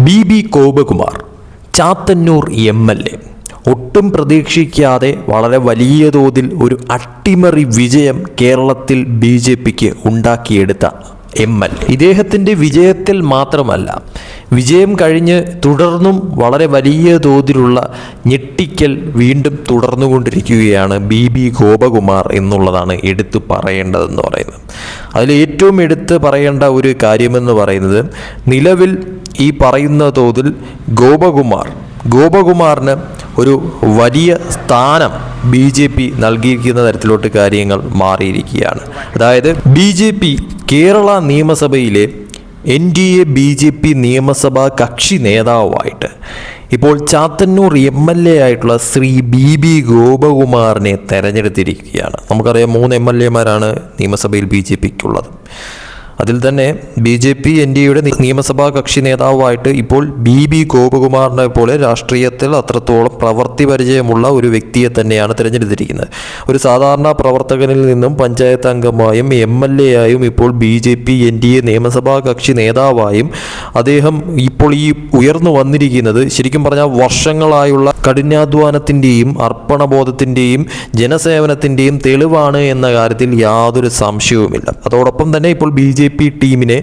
B Gopakumar Chathannoor MLA ഒട്ടും പ്രതീക്ഷിക്കാതെ വളരെ വലിയ തോതിൽ ഒരു അട്ടിമറി വിജയം കേരളത്തിൽ BJPക്ക് ഉണ്ടാക്കിയെടുത്ത MLA. ഇദ്ദേഹത്തിൻ്റെ വിജയത്തിൽ മാത്രമല്ല, വിജയം കഴിഞ്ഞ് തുടർന്നും വളരെ വലിയ തോതിലുള്ള ഞെട്ടിക്കൽ വീണ്ടും തുടർന്നുകൊണ്ടിരിക്കുകയാണ് ബി ഗോപകുമാർ എന്നുള്ളതാണ് എടുത്തു പറയേണ്ടതെന്ന് പറയുന്നത്. അതിൽ ഏറ്റവും എടുത്ത് പറയേണ്ട ഒരു കാര്യമെന്ന് പറയുന്നത്, നിലവിൽ ഈ പറയുന്ന തോതിൽ ഗോപകുമാറിന് ഒരു വലിയ സ്ഥാനം BJP നൽകിയിരിക്കുന്ന തരത്തിലോട്ട് കാര്യങ്ങൾ മാറിയിരിക്കുകയാണ്. അതായത് BJP കേരള നിയമസഭയിലെ NDA BJP നിയമസഭാ കക്ഷി നേതാവായിട്ട് ഇപ്പോൾ ചാത്തന്നൂർ MLA ആയിട്ടുള്ള ശ്രീ ബി ഗോപകുമാറിനെ തെരഞ്ഞെടുത്തിരിക്കുകയാണ്. നമുക്കറിയാം 3 MLA-മാരാണ് നിയമസഭയിൽ BJPക്കുള്ളത്. അതിൽ തന്നെ BJP NDAയുടെ നിയമസഭാ കക്ഷി നേതാവായിട്ട് ഇപ്പോൾ ബി ഗോപകുമാറിനെ പോലെ രാഷ്ട്രീയത്തിൽ അത്രത്തോളം പ്രവൃത്തി പരിചയമുള്ള ഒരു വ്യക്തിയെ തന്നെയാണ് തിരഞ്ഞെടുത്തിരിക്കുന്നത്. ഒരു സാധാരണ പ്രവർത്തകനിൽ നിന്നും പഞ്ചായത്ത് അംഗമായും MLA ആയും ഇപ്പോൾ BJP NDA നിയമസഭാ കക്ഷി നേതാവായും അദ്ദേഹം ഇപ്പോൾ ഈ ഉയർന്നു വന്നിരിക്കുന്നത് ശരിക്കും പറഞ്ഞാൽ വർഷങ്ങളായുള്ള കഠിനാധ്വാനത്തിൻ്റെയും അർപ്പണബോധത്തിൻ്റെയും ജനസേവനത്തിൻ്റെയും തെളിവാണ് എന്ന കാര്യത്തിൽ യാതൊരു സംശയവുമില്ല. അതോടൊപ്പം തന്നെ ഇപ്പോൾ BJP ടീമിനെ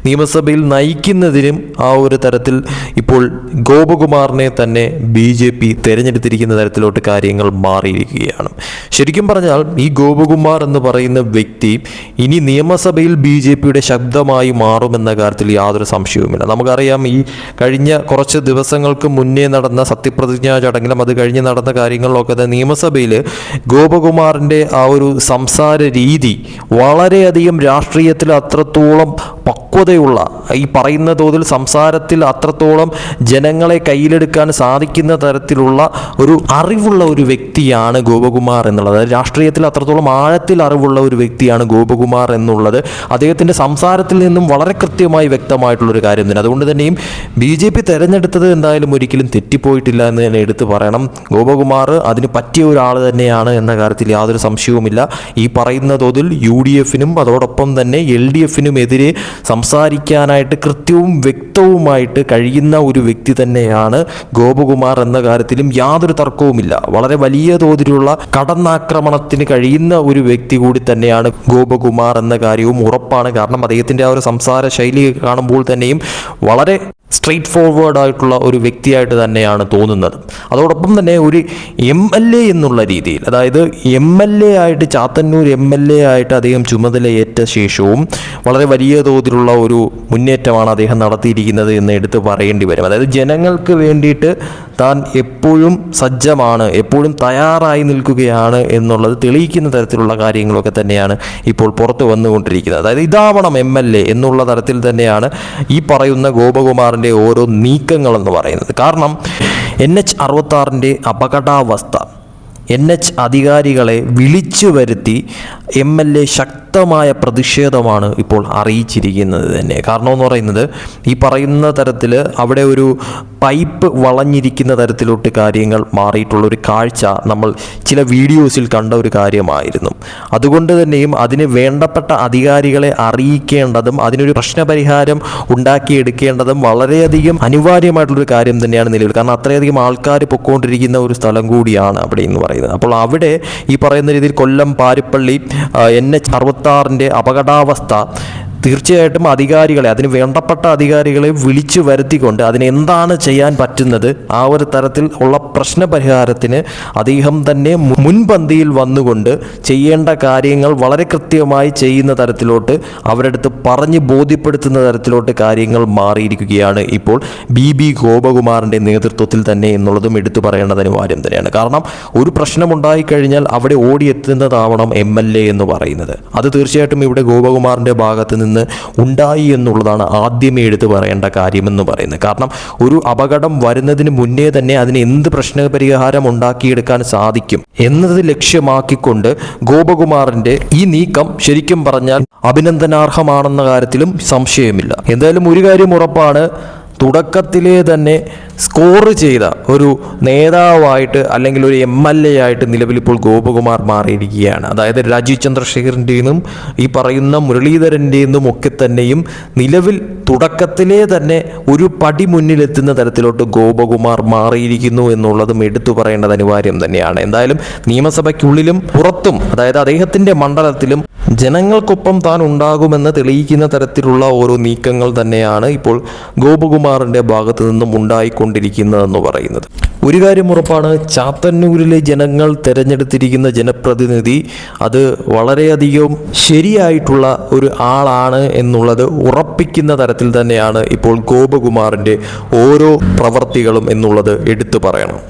നിയമസഭയിൽ നയിക്കുന്നതിനും ആ ഒരു തരത്തിൽ ഇപ്പോൾ ഗോപകുമാറിനെ തന്നെ BJP തിരഞ്ഞെടുത്തിരിക്കുന്ന തരത്തിലോട്ട് കാര്യങ്ങൾ മാറിയിരിക്കുകയാണ്. ശരിക്കും പറഞ്ഞാൽ ഈ ഗോപകുമാർ എന്ന് പറയുന്ന വ്യക്തി ഇനി നിയമസഭയിൽ BJPയുടെ ശബ്ദമായി മാറുമെന്ന കാര്യത്തിൽ യാതൊരു സംശയവുമില്ല. നമുക്കറിയാം, ഈ കഴിഞ്ഞ കുറച്ച് ദിവസങ്ങൾക്ക് മുന്നേ നടന്ന സത്യപ്രതിജ്ഞാ ചടങ്ങിലും അത് കഴിഞ്ഞ് നടന്ന കാര്യങ്ങളിലൊക്കെ തന്നെ നിയമസഭയിൽ ഗോപകുമാറിൻ്റെ ആ ഒരു സംസാര രീതി വളരെയധികം രാഷ്ട്രീയത്തിൽ അത്രത്തോളം പക്വതയുള്ള, ഈ പറയുന്ന തോതിൽ സംസാരത്തിൽ അത്രത്തോളം ജനങ്ങളെ കയ്യിലെടുക്കാൻ സാധിക്കുന്ന തരത്തിലുള്ള ഒരു അറിവുള്ള ഒരു വ്യക്തിയാണ് ഗോപകുമാർ എന്നുള്ളത്. രാഷ്ട്രീയത്തിൽ അത്രത്തോളം ആഴത്തിൽ അറിവുള്ള ഒരു വ്യക്തിയാണ് ഗോപകുമാർ എന്നുള്ളത് അദ്ദേഹത്തിൻ്റെ സംസാരത്തിൽ നിന്നും വളരെ കൃത്യമായി വ്യക്തമായിട്ടുള്ളൊരു കാര്യം തന്നെ. അതുകൊണ്ട് തന്നെയും BJP തിരഞ്ഞെടുത്തത് എന്തായാലും ഒരിക്കലും തെറ്റിപ്പോയിട്ടില്ല എന്ന് തന്നെ എടുത്തു പറയണം. ഗോപകുമാർ അതിന് പറ്റിയ ഒരാൾ തന്നെയാണ് എന്ന കാര്യത്തിൽ യാതൊരു സംശയവുമില്ല. ഈ പറയുന്ന തോതിൽ UDFനും അതോടൊപ്പം തന്നെ LDFനുമെതിരെ സംസാരിക്കാനായിട്ട് കൃത്യവും വ്യക്തവുമായിട്ട് കഴിയുന്ന ഒരു വ്യക്തി തന്നെയാണ് ഗോപകുമാർ എന്ന കാര്യത്തിലും യാതൊരു തർക്കവുമില്ല. വളരെ വലിയ തോതിലുള്ള കടന്നാക്രമണത്തിന് കഴിയുന്ന ഒരു വ്യക്തി കൂടി തന്നെയാണ് ഗോപകുമാർ എന്ന കാര്യവും ഉറപ്പാണ്. കാരണം അദ്ദേഹത്തിൻ്റെ ആ ഒരു സംസാര ശൈലി കാണുമ്പോൾ തന്നെയും വളരെ സ്ട്രെയിറ്റ് ഫോർവേഡ് ആയിട്ടുള്ള ഒരു വ്യക്തിയായിട്ട് തന്നെയാണ് തോന്നുന്നത്. അതോടൊപ്പം തന്നെ ഒരു MLA എന്നുള്ള രീതിയിൽ, അതായത് MLA ആയിട്ട് ചാത്തന്നൂർ MLA ആയിട്ട് അദ്ദേഹം ചുമതലയേറ്റ ശേഷവും വളരെ വലിയ തോതിലുള്ള ഒരു മുന്നേറ്റമാണ് അദ്ദേഹം നടത്തിയിരിക്കുന്നത് എന്ന് എടുത്ത് പറയേണ്ടി വരും. അതായത് ജനങ്ങൾക്ക് വേണ്ടിയിട്ട് താൻ എപ്പോഴും സജ്ജമാണ്, എപ്പോഴും തയ്യാറായി നിൽക്കുകയാണ് എന്നുള്ളത് തെളിയിക്കുന്ന തരത്തിലുള്ള കാര്യങ്ങളൊക്കെ തന്നെയാണ് ഇപ്പോൾ പുറത്തു വന്നുകൊണ്ടിരിക്കുന്നത്. അതായത് ഇതാവണം MLA എന്നുള്ള തരത്തിൽ തന്നെയാണ് ഈ പറയുന്ന ഗോപകുമാറിൻ്റെ ഓരോ നീക്കങ്ങളെന്ന് പറയുന്നത്. കാരണം NH-66 അപകടാവസ്ഥ, NH അധികാരികളെ വിളിച്ചു വരുത്തി MLA ശക്തമായ പ്രതിഷേധമാണ് ഇപ്പോൾ അറിയിച്ചിരിക്കുന്നത് തന്നെ. കാരണം എന്ന് പറയുന്നത്, ഈ പറയുന്ന തരത്തിൽ അവിടെ ഒരു പൈപ്പ് വളഞ്ഞിരിക്കുന്ന തരത്തിലോട്ട് കാര്യങ്ങൾ മാറിയിട്ടുള്ളൊരു കാഴ്ച നമ്മൾ ചില വീഡിയോസിൽ കണ്ട ഒരു കാര്യമായിരുന്നു. അതുകൊണ്ട് തന്നെയും അതിന് വേണ്ടപ്പെട്ട അധികാരികളെ അറിയിക്കേണ്ടതും അതിനൊരു പ്രശ്നപരിഹാരം ഉണ്ടാക്കിയെടുക്കേണ്ടതും വളരെയധികം അനിവാര്യമായിട്ടുള്ളൊരു കാര്യം തന്നെയാണ് നിലവിൽ. കാരണം അത്രയധികം ആൾക്കാർ പൊക്കോണ്ടിരിക്കുന്ന ഒരു സ്ഥലം കൂടിയാണ് അവിടെ എന്ന് പറയുന്നത്. അപ്പോൾ അവിടെ ഈ പറയുന്ന രീതിയിൽ കൊല്ലം പാരിപ്പള്ളി NH-66 അപകടാവസ്ഥ തീർച്ചയായിട്ടും അധികാരികളെ, അതിന് വേണ്ടപ്പെട്ട അധികാരികളെ വിളിച്ചു വരുത്തിക്കൊണ്ട് അതിനെന്താണ് ചെയ്യാൻ പറ്റുന്നത് ആ ഒരു തരത്തിൽ ഉള്ള പ്രശ്നപരിഹാരത്തിന് അദ്ദേഹം തന്നെ മുൻപന്തിയിൽ വന്നുകൊണ്ട് ചെയ്യേണ്ട കാര്യങ്ങൾ വളരെ കൃത്യമായി ചെയ്യുന്ന തരത്തിലോട്ട് അവരടുത്ത് പറഞ്ഞ് ബോധ്യപ്പെടുത്തുന്ന തരത്തിലോട്ട് കാര്യങ്ങൾ മാറിയിരിക്കുകയാണ് ഇപ്പോൾ ബി ഗോപകുമാറിൻ്റെ നേതൃത്വത്തിൽ തന്നെ എന്നുള്ളതും എടുത്തു പറയേണ്ടത് അനിവാര്യം തന്നെയാണ്. കാരണം ഒരു പ്രശ്നമുണ്ടായിക്കഴിഞ്ഞാൽ അവിടെ ഓടിയെത്തുന്നതാവണം MLA എന്ന് പറയുന്നത്. അത് തീർച്ചയായിട്ടും ഇവിടെ ഗോപകുമാറിൻ്റെ ഭാഗത്ത് നിന്ന് ഉണ്ടായി എന്നുള്ളതാണ് ആദ്യമേ എടുത്ത് പറയേണ്ട കാര്യമെന്ന് പറയുന്നത്. കാരണം ഒരു അപകടം വരുന്നതിന് മുന്നേ തന്നെ അതിന് എന്ത് പ്രശ്നപരിഹാരം ഉണ്ടാക്കിയെടുക്കാൻ സാധിക്കും എന്നത് ലക്ഷ്യമാക്കിക്കൊണ്ട് ഗോപകുമാറിന്റെ ഈ നീക്കം ശരിക്കും പറഞ്ഞാൽ അഭിനന്ദനാർഹമാണെന്ന കാര്യത്തിലും സംശയമില്ല. എന്തായാലും ഒരു കാര്യം ഉറപ്പാണ്, തുടക്കത്തിലേ തന്നെ സ്കോർ ചെയ്ത ഒരു നേതാവായിട്ട് അല്ലെങ്കിൽ ഒരു MLA ആയിട്ട് നിലവിൽ ഇപ്പോൾ ഗോപകുമാർ മാറിയിരിക്കുകയാണ്. അതായത് രാജീവ് ചന്ദ്രശേഖറിൻ്റെയും ഈ പറയുന്ന മുരളീധരൻ്റെയും ഒക്കെ തന്നെയും നിലവിൽ തുടക്കത്തിലേ തന്നെ ഒരു പടി മുന്നിലെത്തുന്ന തരത്തിലോട്ട് ഗോപകുമാർ മാറിയിരിക്കുന്നു എന്നുള്ളതും എടുത്തു പറയേണ്ടത് അനിവാര്യം തന്നെയാണ്. എന്തായാലും നിയമസഭയ്ക്കുള്ളിലും പുറത്തും, അതായത് അദ്ദേഹത്തിൻ്റെ മണ്ഡലത്തിലും ജനങ്ങൾക്കൊപ്പം താൻ ഉണ്ടാകുമെന്ന് തെളിയിക്കുന്ന തരത്തിലുള്ള ഓരോ നീക്കങ്ങൾ തന്നെയാണ് ഇപ്പോൾ ഗോപകുമാറിൻ്റെ ഭാഗത്തു നിന്നും ഉണ്ടായിക്കൊണ്ടിരിക്കുന്നതെന്ന് പറയുന്നത്. ഒരു കാര്യം ഉറപ്പാണ്, ചാത്തന്നൂരിലെ ജനങ്ങൾ തിരഞ്ഞെടുത്തിരിക്കുന്ന ജനപ്രതിനിധി അത് വളരെയധികം ശരിയായിട്ടുള്ള ഒരു ആളാണ് എന്നുള്ളത് ഉറപ്പിക്കുന്ന തരത്തിൽ തന്നെയാണ് ഇപ്പോൾ ഗോപകുമാറിൻ്റെ ഓരോ പ്രവർത്തികളും എന്നുള്ളത് എടുത്തു പറയണം.